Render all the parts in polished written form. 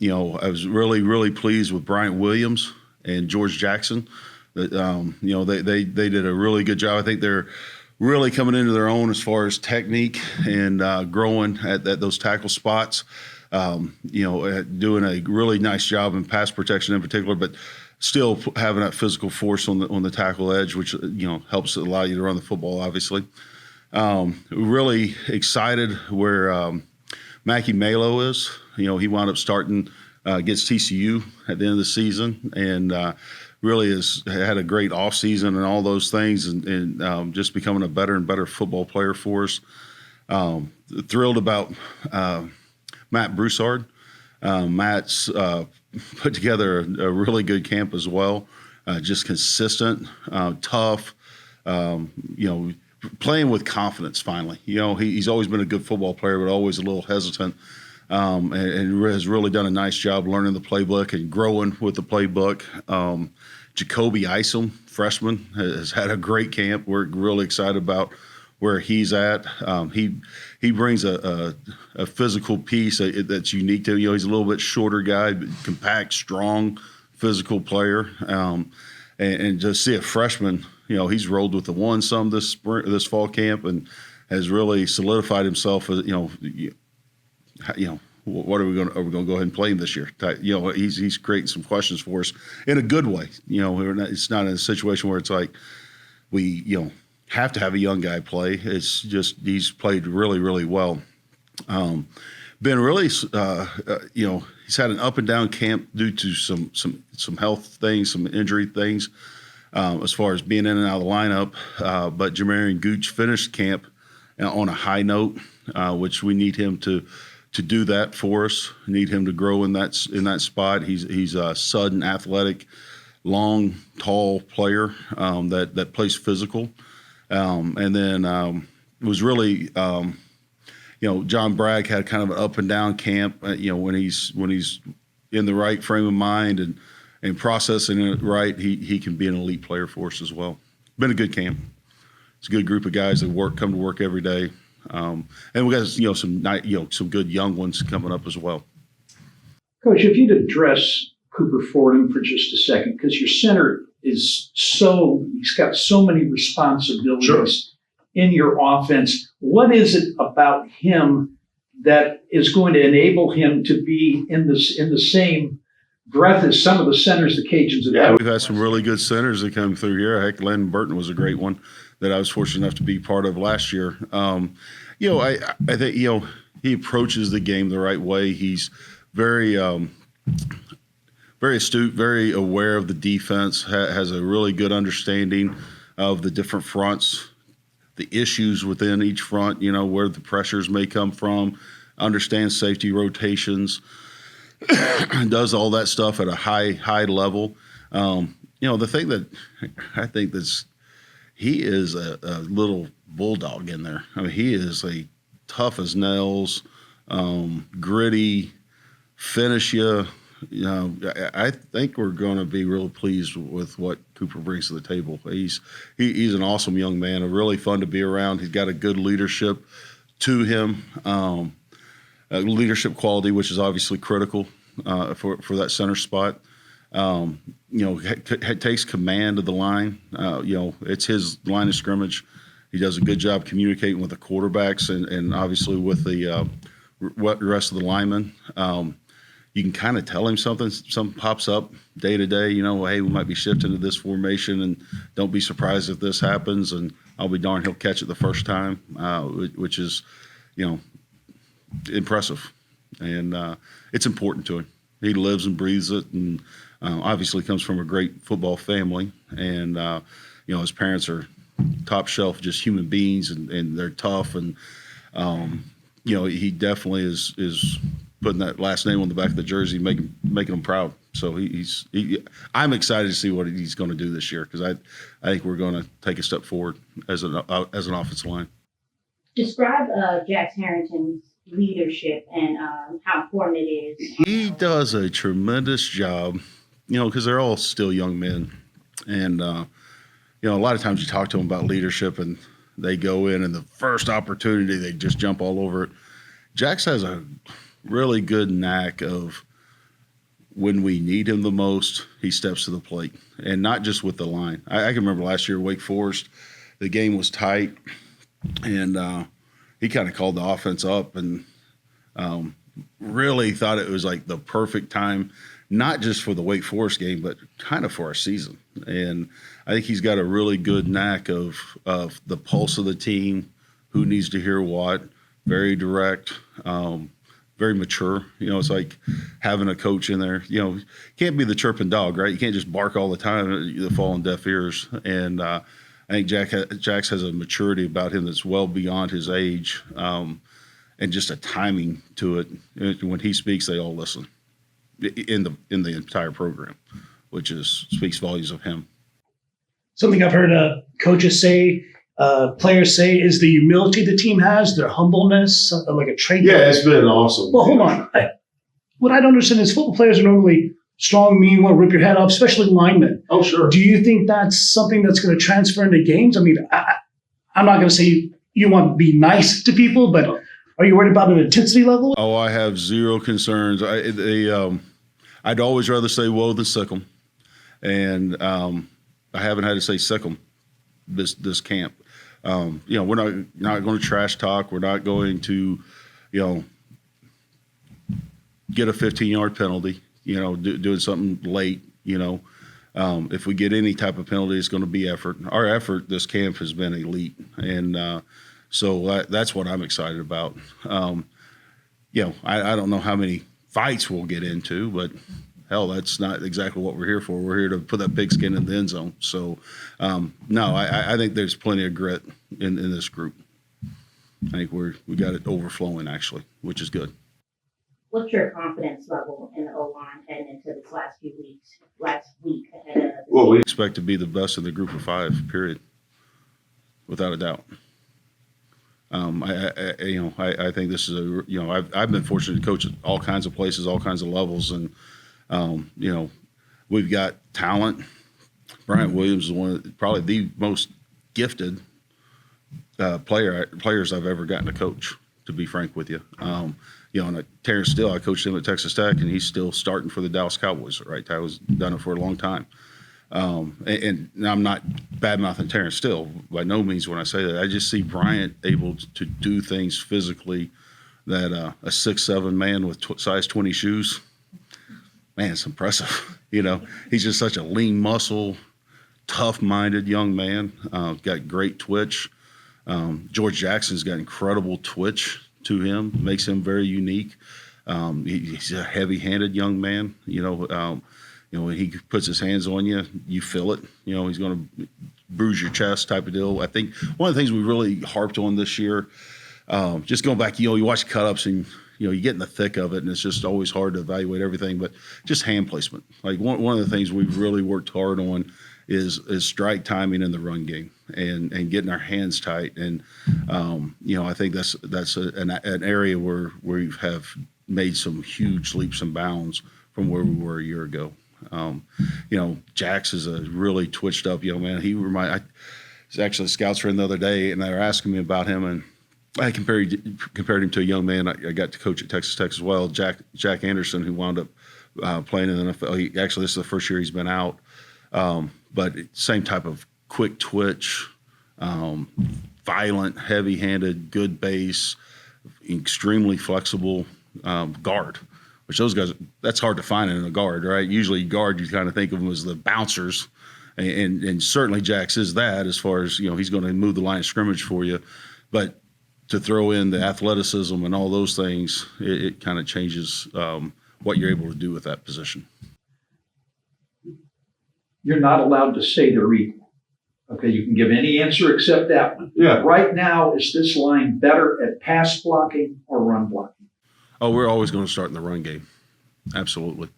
I was really pleased with Bryant Williams and George Jackson. They did a really good job. I think they're really coming into their own as far as technique and growing at those tackle spots. Doing a really nice job in pass protection in particular, but still having that physical force on the tackle edge, which helps allow you to run the football. Obviously, really excited where Mackie Malo is. He wound up starting against TCU at the end of the season, and really has had a great offseason and all those things, and just becoming a better and better football player for us. Thrilled about Matt Broussard. Matt's put together a really good camp as well. Just consistent, tough, playing with confidence finally. He's always been a good football player, but always a little hesitant, and has really done a nice job learning the playbook and growing with the playbook. Jacoby Isom, freshman, has had a great camp. We're really excited about where he's at. He brings a physical piece that's unique to him. He's a little bit shorter guy, but compact, strong, physical player. And to see a freshman, he's rolled with the one some this fall camp and has really solidified himself as what are we going to go ahead and play him this year? He's creating some questions for us in a good way. It's not in a situation where it's like we have to have a young guy play. It's just he's played really well. Been really he's had an up and down camp due to some health things, some injury things, as far as being in and out of the lineup. But Jamarian Gooch finished camp on a high note, which we need him to do that for us. Need him to grow in that spot. He's a sudden, athletic, long, tall player that plays physical. And then was really John Bragg had kind of an up and down camp. When he's in the right frame of mind and processing it right, he can be an elite player for us as well. Been a good camp. It's a good group of guys that come to work every day. And we got some good young ones coming up as well. Coach, if you'd address Cooper Fordham for just a second, because your center he's got so many responsibilities in your offense. What is it about him that is going to enable him to be in the same breath as some of the centers the Cajuns have had? We've had some really good centers that come through here. Heck, Landon Burton was a great one that I was fortunate enough to be part of last year. I think he approaches the game the right way. He's very astute, very aware of the defense, has a really good understanding of the different fronts, the issues within each front, where the pressures may come from, understands safety rotations, does all that stuff at a high level. The thing that I think he is a little bulldog in there. I mean, he is a tough as nails, gritty, finish you. I think we're going to be real pleased with what Cooper brings to the table. He's an awesome young man, really fun to be around. He's got a good leadership to him, leadership quality, which is obviously critical for that center spot. Takes command of the line. It's his line of scrimmage. He does a good job communicating with the quarterbacks and obviously with the rest of the linemen. You can kind of tell him something pops up day to day. Hey, we might be shifting to this formation, and don't be surprised if this happens. And I'll be darned he'll catch it the first time, which is, impressive. And it's important to him. He lives and breathes it, and obviously comes from a great football family. And his parents are top shelf, just human beings, and they're tough. And he definitely is putting that last name on the back of the jersey, making him proud. So I'm excited to see what he's going to do this year, because I think we're going to take a step forward as an offensive line. Describe Jax Harrington's leadership and how important it is. He does a tremendous job, because they're all still young men. And, a lot of times you talk to them about leadership and they go in and the first opportunity, they just jump all over it. Jax has a really good knack of when we need him the most, he steps to the plate, and not just with the line. I can remember last year, Wake Forest, the game was tight, and he kind of called the offense up and really thought it was like the perfect time, not just for the Wake Forest game, but kind of for our season. And I think he's got a really good knack of the pulse of the team, who needs to hear what, very direct, very mature. It's like having a coach in there. You can't be the chirping dog, right? You can't just bark all the time. You'll fall on deaf ears. And I think Jax has a maturity about him that's well beyond his age, and just a timing to it. When he speaks, they all listen in the entire program, which speaks volumes of him. Something I've heard coaches say, players say, is the humility the team has, their humbleness, like a trait. Yeah, it's been awesome. Well, hold on. What I don't understand is football players are normally strong, mean, want to rip your head off, especially linemen. Oh, sure. Do you think that's something that's going to transfer into games? I mean, I'm not going to say you want to be nice to people, but are you worried about an intensity level? Oh, I have zero concerns. I'd always rather say woe than sick 'em. And I haven't had to say sick 'em this camp. We're not going to trash talk. We're not going to, get a 15-yard penalty, doing something late, if we get any type of penalty, it's going to be effort. Our effort this camp has been elite. And so that's what I'm excited about. I don't know how many fights we'll get into, but hell, that's not exactly what we're here for. We're here to put that pigskin in the end zone. So, no, I think there's plenty of grit in this group. I think we got it overflowing, actually, which is good. What's your confidence level in the O-line heading into this last week ahead of Well, we Expect to be the best in the group of 5, period, without a doubt. I think this is I've been fortunate to coach at all kinds of places, all kinds of levels, and we've got talent. Bryant Williams is probably the most gifted players I've ever gotten to coach, to be frank with you. And Terrence Steele, I coached him at Texas Tech, and he's still starting for the Dallas Cowboys, right? I was done it for a long time. And I'm not bad-mouthing Terrence Steele by no means when I say that. I just see Bryant able to do things physically that a 6'7" man with size 20 shoes, man, it's impressive. He's just such a lean muscle, tough-minded young man, got great twitch. George Jackson's got incredible twitch to him, makes him very unique. He's a heavy-handed young man. When he puts his hands on you, you feel it. He's going to bruise your chest type of deal. I think one of the things we really harped on this year, just going back, you watch cut-ups and, you get in the thick of it, and it's just always hard to evaluate everything, but just hand placement. Like one of the things we've really worked hard on is strike timing in the run game and getting our hands tight. And, I think that's an area where we have made some huge leaps and bounds from where we were a year ago. Jax is a really twitched up young man. I was actually a scouts friend the other day, and they were asking me about him, and I compared him to a young man I got to coach at Texas Tech as well, Jack Anderson, who wound up playing in the NFL. This is the first year he's been out, but same type of quick twitch, violent, heavy-handed, good base, extremely flexible guard. Which those guys, that's hard to find in a guard, right? Usually guard, you kind of think of them as the bouncers, and certainly Jax is that as far as, he's going to move the line of scrimmage for you. But to throw in the athleticism and all those things, it kind of changes what you're able to do with that position. You're not allowed to say they're equal. Okay, you can give any answer except that one. Yeah. Right now, is this line better at pass blocking or run blocking? Oh, we're always going to start in the run game. Absolutely.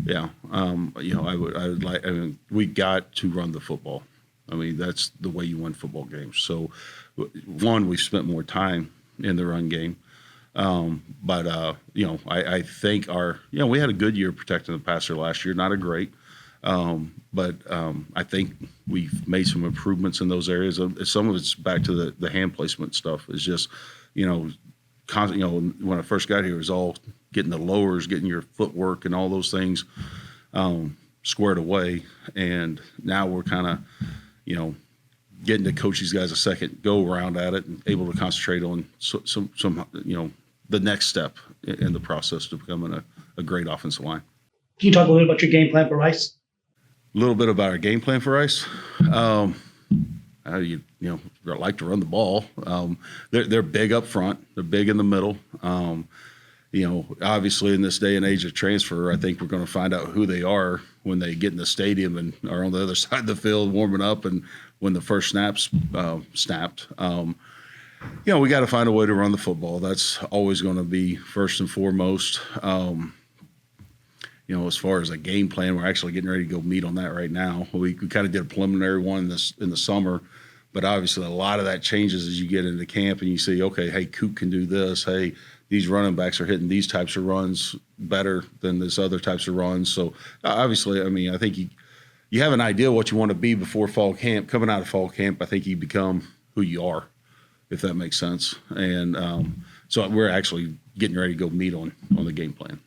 Yeah. We got to run the football. That's the way you win football games. So, one, we've spent more time in the run game. I think we had a good year protecting the passer last year, not a great. But I think we've made some improvements in those areas. Some of it's back to the hand placement stuff. It's just, when I first got here, it was all getting the lowers, getting your footwork and all those things squared away. And now we're kind of, getting to coach these guys a second go around at it and able to concentrate on some the next step in the process to becoming a great offensive line. Can you talk a little about your game plan for Rice? A little bit about our game plan for Rice. You like to run the ball. They're big up front. They're big in the middle. Obviously in this day and age of transfer, I think we're going to find out who they are when they get in the stadium and are on the other side of the field warming up and when the first snaps snapped. We got to find a way to run the football. That's always going to be first and foremost. As far as a game plan, we're actually getting ready to go meet on that right now. We kind of did a preliminary one in the summer, but obviously a lot of that changes as you get into camp and you see, okay, hey, Coop can do this. Hey, these running backs are hitting these types of runs better than this other types of runs. So obviously, I think you have an idea what you want to be before fall camp. Coming out of fall camp, I think you become who you are, if that makes sense. And so we're actually getting ready to go meet on the game plan.